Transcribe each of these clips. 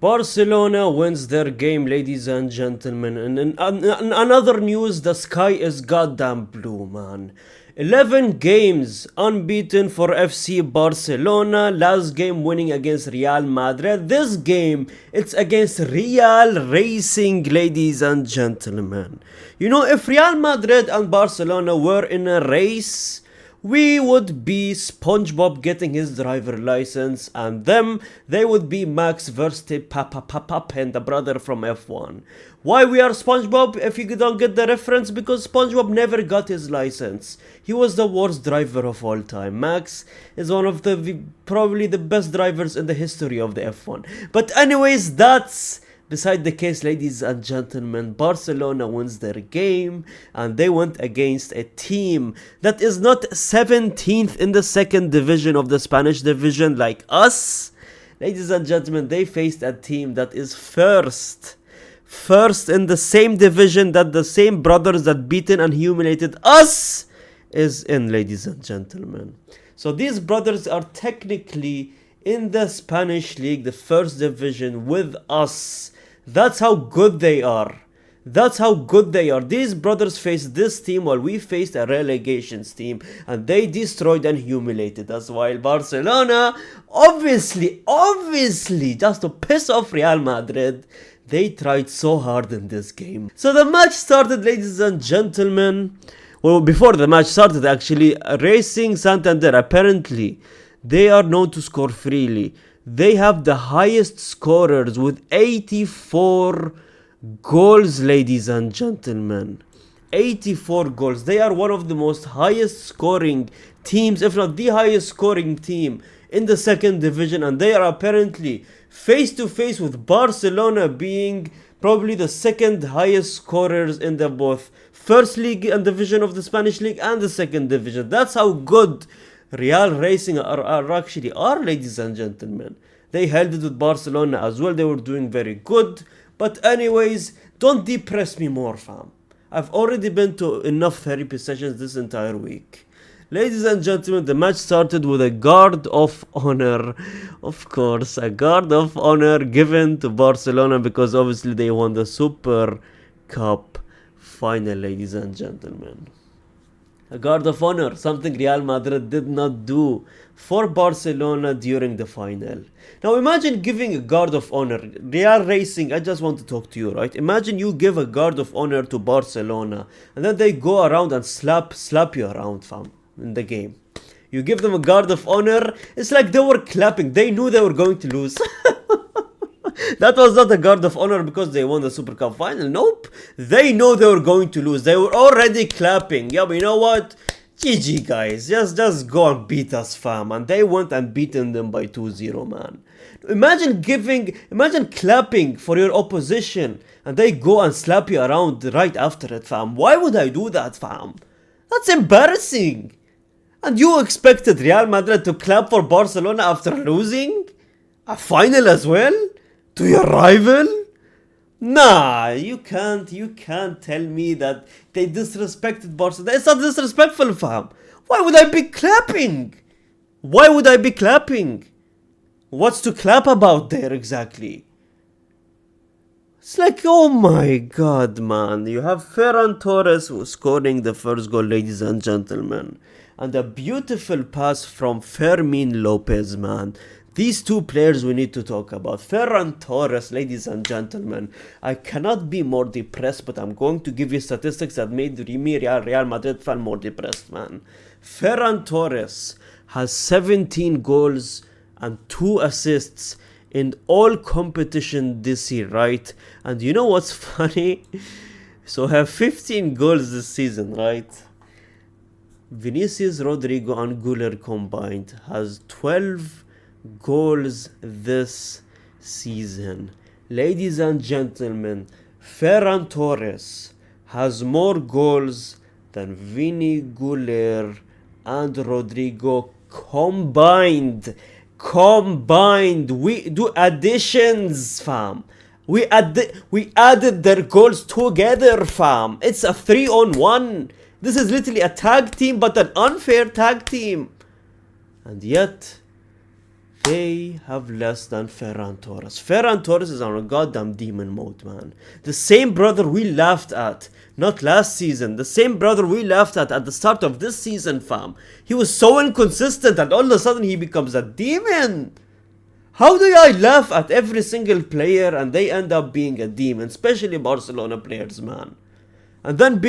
Barcelona wins their game, ladies and gentlemen. And in another news, the sky is goddamn blue, man. 11 games unbeaten for FC Barcelona. Last game winning against Real Madrid. This game, it's against Real Racing, ladies and gentlemen. You know, if Real Madrid and Barcelona were in a race, we would be SpongeBob getting his driver license, and they would be Max Verstappen, the brother from F1. Why we are SpongeBob? If you don't get the reference, because SpongeBob never got his license. He was the worst driver of all time. Max is one of probably the best drivers in the history of the F1. But anyways, that's beside the case, ladies and gentlemen. Barcelona wins their game, and they went against a team that is not 17th in the second division of the Spanish division like us. Ladies and gentlemen, they faced a team that is first in the same division that the same brothers that beaten and humiliated us is in, ladies and gentlemen. So these brothers are technically in the Spanish league, the first division, with us. That's how good they are. That's how good they are. These brothers faced this team while we faced a relegation team, and they destroyed and humiliated us. While Barcelona, obviously, just to piss off Real Madrid, they tried so hard in this game. So the match started, ladies and gentlemen. Well, before the match started, actually, Racing Santander, apparently, they are known to score freely. They have the highest scorers with 84 goals, ladies and gentlemen. 84 goals. They are one of the most highest scoring teams, if not the highest scoring team in the second division. And they are apparently face to face with Barcelona, being probably the second highest scorers in the both first league and division of the Spanish league and the second division. That's how good Real Racing are, ladies and gentlemen. They held it with Barcelona as well. They were doing very good. But anyways, don't depress me more, fam. I've already been to enough therapy sessions this entire week. Ladies and gentlemen, the match started with a guard of honor. Of course, a guard of honor given to Barcelona because obviously they won the Super Cup final, ladies and gentlemen. A guard of honor, something Real Madrid did not do for Barcelona during the final. Now imagine giving a guard of honor. Real Racing, I just want to talk to you, right? Imagine you give a guard of honor to Barcelona, and then they go around and slap you around, fam, in the game. You give them a guard of honor, it's like they were clapping. They knew they were going to lose. That was not a guard of honor because they won the Super Cup final. Nope. They know they were going to lose. They were already clapping. Yeah, but you know what? GG, guys. Just go and beat us, fam. And they went and beaten them by 2-0, man. Imagine clapping for your opposition and they go and slap you around right after it, fam. Why would I do that, fam? That's embarrassing. And you expected Real Madrid to clap for Barcelona after losing a final as well? To your rival? Nah, you can't tell me that they disrespected Barcelona. It's not disrespectful, fam. Why would I be clapping? What's to clap about there exactly? It's like, oh my god, man. You have Ferran Torres scoring the first goal, ladies and gentlemen. And a beautiful pass from Fermin Lopez, man. These two players we need to talk about. Ferran Torres, ladies and gentlemen. I cannot be more depressed, but I'm going to give you statistics that made me, Real Madrid fan, more depressed, man. Ferran Torres has 17 goals and 2 assists in all competition this year, right? And you know what's funny? So I have 15 goals this season, right? Vinicius, Rodrigo and Güler combined has 12 goals this season. Ladies and gentlemen, Ferran Torres has more goals than Vini, Güler and Rodrigo combined. We do additions, fam. We added their goals together, fam. It's a 3-on-1. This is literally a tag team, but an unfair tag team. And yet They have less than Ferran Torres. Ferran Torres is on a goddamn demon mode, man. The same brother we laughed at, not last season, the same brother we laughed at the start of this season, fam. He was so inconsistent and all of a sudden he becomes a demon. How do I laugh at every single player and they end up being a demon, especially Barcelona players, man? And then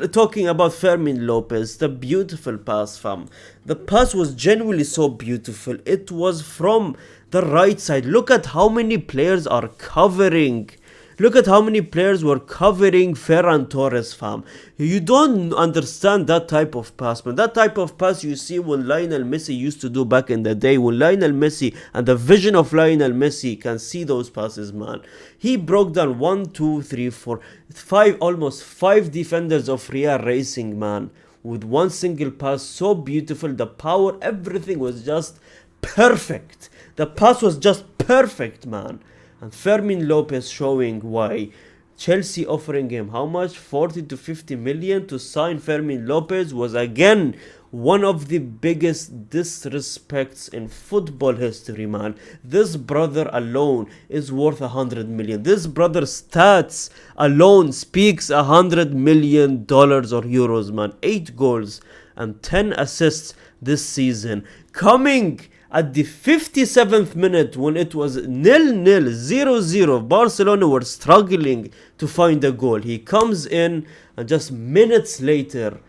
talking about Fermin Lopez, the beautiful pass, fam. The pass was genuinely so beautiful. It was from the right side. Look at how many players are covering. Look at how many players were covering Ferran Torres, fam. You don't understand that type of pass, man. That type of pass you see when Lionel Messi used to do back in the day. When Lionel Messi and the vision of Lionel Messi can see those passes, man. He broke down 1, 2, 3, 4, 5, almost 5 defenders of Real Racing, man. With one single pass, so beautiful. The power, everything was just perfect. The pass was just perfect, man. And Fermin Lopez showing why Chelsea offering him how much? 40 to 50 million to sign Fermin Lopez was again one of the biggest disrespects in football history, man. This brother alone is worth 100 million. This brother's stats alone speaks $100 million or euros, man. 8 goals and 10 assists this season. Coming at the 57th minute when it was 0-0, 0-0, Barcelona were struggling to find a goal. He comes in and just minutes later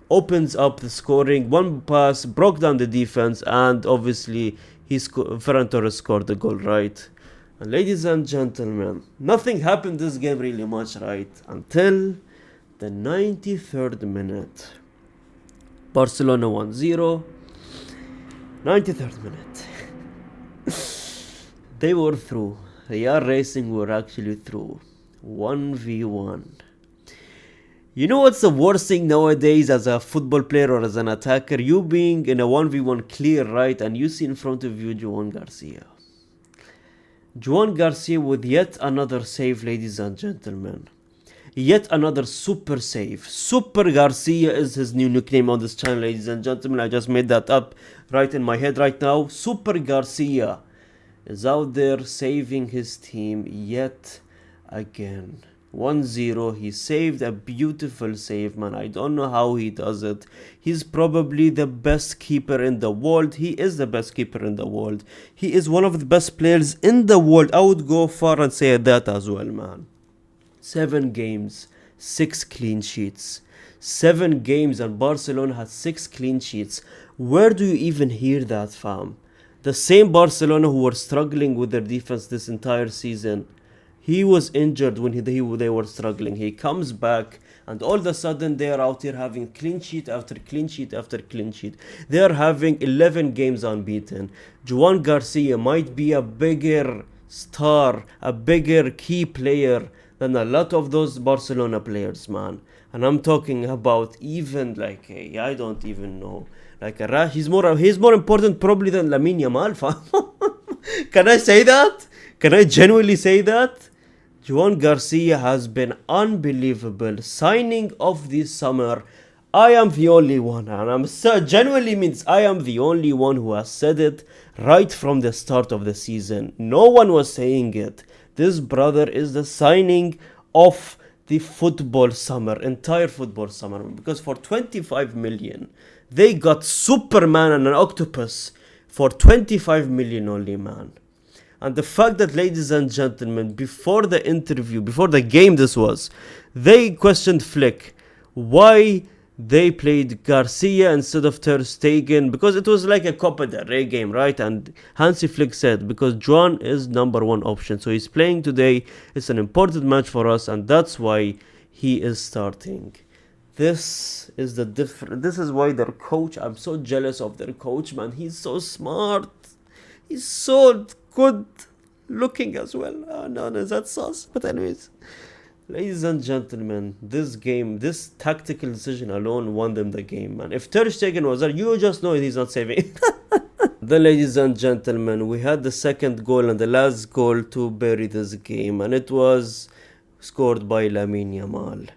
opens up the scoring. One pass, broke down the defense, and obviously Ferran Torres scored the goal, right? And ladies and gentlemen, nothing happened this game really much, right? Until the 93rd minute. Barcelona 1-0. 93rd minute. They were through. Real Racing were actually through. 1v1. You know what's the worst thing nowadays as a football player or as an attacker? You being in a 1v1 clear, right? And you see in front of you Joan Garcia. Joan Garcia with yet another save, ladies and gentlemen. Yet another super save. Super Garcia is his new nickname on this channel, ladies and gentlemen. I just made that up right in my head right now. Super Garcia is out there saving his team yet again. 1-0. He saved a beautiful save, man. I don't know how he does it. He's probably the best keeper in the world. He is the best keeper in the world. He is one of the best players in the world. I would go far and say that as well, man. 7 games, 6 clean sheets. 7 games and Barcelona had 6 clean sheets. Where do you even hear that, fam? The same Barcelona who were struggling with their defense this entire season. He was injured when they were struggling. He comes back and all of a sudden they are out here having clean sheet after clean sheet after clean sheet. They are having 11 games unbeaten. Joan Garcia might be a bigger star, a bigger key player than a lot of those Barcelona players, man. And I'm talking about even like I don't even know, like he's more important probably than Lamine Yamal. Can I say that? Can I genuinely say that? Joan Garcia has been unbelievable. Signing of this summer. I am the only one, and I'm genuinely means I am the only one who has said it right from the start of the season. No one was saying it. This brother is the signing of the football summer, entire football summer. Because for 25 million, they got Superman and an octopus for 25 million only, man. And the fact that, ladies and gentlemen, before the interview, before the game this was, they questioned Flick why they played Garcia instead of Ter Stegen, because it was like a Copa del Rey game, right? And Hansi Flick said, because Joan is number 1 option, so he's playing today, it's an important match for us, and that's why he is starting. This is the difference. This is why their coach, I'm so jealous of their coach, man. He's so smart. He's so good looking as well. Oh, no, that's sus. But anyways, ladies and gentlemen, this game, this tactical decision alone won them the game, man. If Ter Stegen was there, you just know he's not saving. Then, ladies and gentlemen, we had the second goal and the last goal to bury this game, and it was scored by Lamine Yamal.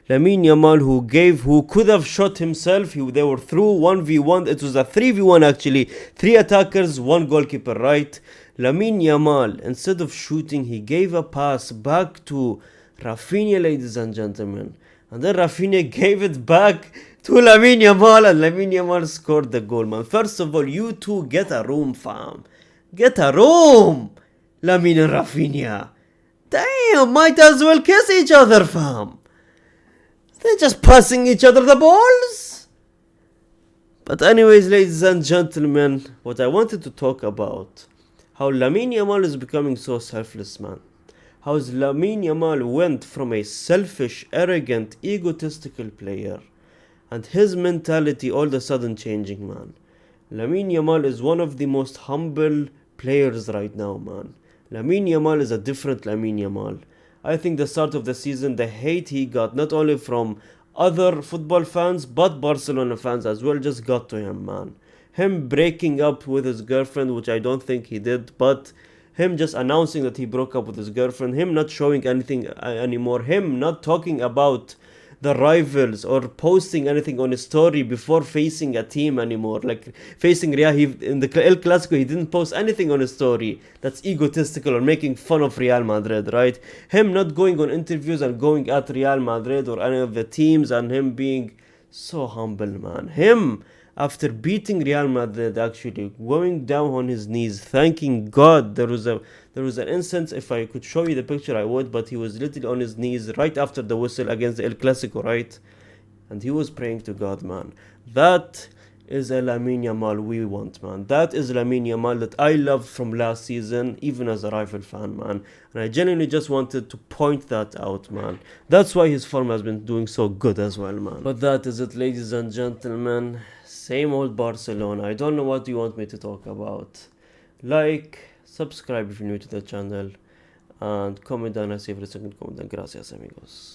Lamine Yamal, who could have shot himself. They were through 1v1. It was a 3v1 actually. 3 attackers, 1 goalkeeper, right? Lamine Yamal, instead of shooting, he gave a pass back to Rafinha, ladies and gentlemen. And then Rafinha gave it back to Lamine Yamal, and Lamine Yamal scored the goal, man. First of all, you two get a room, fam. Get a room! Lamine and Rafinha. Damn, might as well kiss each other, fam. They're just passing each other the balls. But anyways, ladies and gentlemen, what I wanted to talk about, how Lamine Yamal is becoming so selfless, man. How Lamine Yamal went from a selfish, arrogant, egotistical player, and his mentality all of a sudden changing, man. Lamine Yamal is one of the most humble players right now, man. Lamine Yamal is a different Lamine Yamal. I think the start of the season, the hate he got, not only from other football fans, but Barcelona fans as well, just got to him, man. Him breaking up with his girlfriend, which I don't think he did, but him just announcing that he broke up with his girlfriend, him not showing anything anymore, him not talking about the rivals or posting anything on his story before facing a team anymore. Like facing Real, in the El Clasico, he didn't post anything on his story that's egotistical or making fun of Real Madrid, right? Him not going on interviews and going at Real Madrid or any of the teams, and him being so humble, man. Him, after beating Real Madrid, actually going down on his knees, thanking God. There was an instance, if I could show you the picture I would, but he was literally on his knees right after the whistle against the El Clasico, right? And he was praying to God, man. That is a Lamine Yamal we want, man. That is Lamine Yamal that I loved from last season, even as a rival fan, man. And I genuinely just wanted to point that out, man. That's why his form has been doing so good as well, man. But that is it, ladies and gentlemen. Same old Barcelona. I don't know what you want me to talk about. Like, subscribe if you're new to the channel, and comment down. I see every second comment. Gracias, amigos.